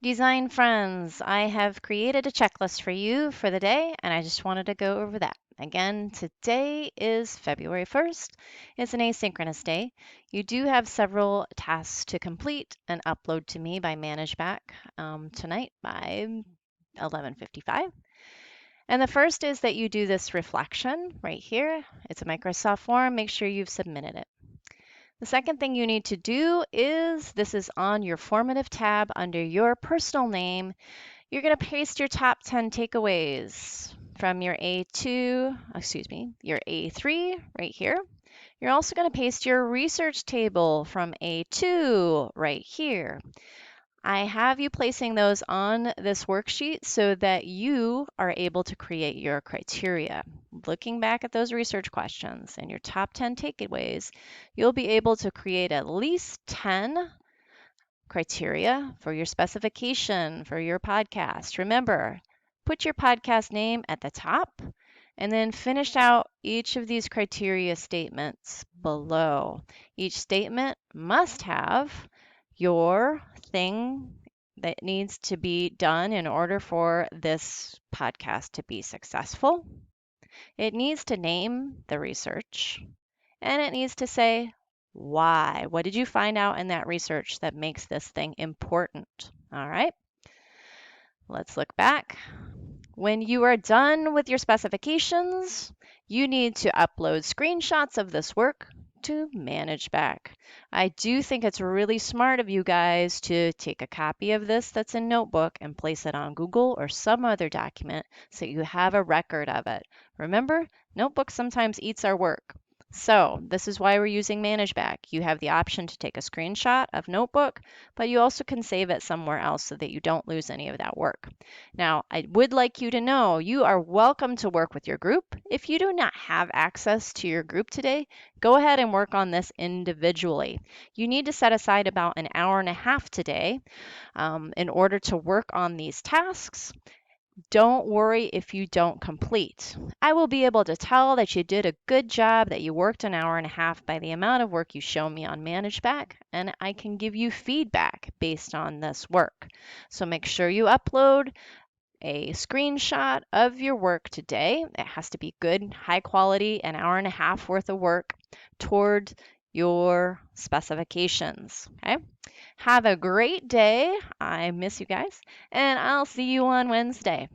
Design friends, I have created a checklist for you for the day, and I just wanted to go over that. Again, today is February 1st. It's an asynchronous day. You do have several tasks to complete and upload to me by ManageBack tonight by 11:55. And the first is that you do this reflection right here. It's a Microsoft form. Make sure you've submitted it. The second thing you need to do is this is on your formative tab under your personal name. You're going to paste your top 10 takeaways from your your A3 right here. You're also going to paste your research table from A2 right here. I have you placing those on this worksheet so that you are able to create your criteria. Looking back at those research questions and your top 10 takeaways, you'll be able to create at least 10 criteria for your specification for your podcast. Remember, put your podcast name at the top and then finish out each of these criteria statements below. Each statement must have your thing that needs to be done in order for this podcast to be successful. It needs to name the research and it needs to say why. What did you find out in that research that makes this thing important? All right, let's look back. When you are done with your specifications, you need to upload screenshots of this work to ManageBack. I do think it's really smart of you guys to take a copy of this that's in Notebook and place it on Google or some other document so you have a record of it. Remember, Notebook sometimes eats our work. So this is why we're using ManageBack. You have the option to take a screenshot of Notebook, but you also can save it somewhere else so that you don't lose any of that work. Now, I would like you to know you are welcome to work with your group. If you do not have access to your group today, go ahead and work on this individually. You need to set aside about an hour and a half today in order to work on these tasks. Don't worry if you don't complete. I will be able to tell that you did a good job, that you worked an hour and a half by the amount of work you show me on ManageBack, and I can give you feedback based on this work. So make sure you upload a screenshot of your work today. It has to be good, high quality, an hour and a half worth of work toward your specifications. Okay. Have a great day. I miss you guys, and I'll see you on Wednesday.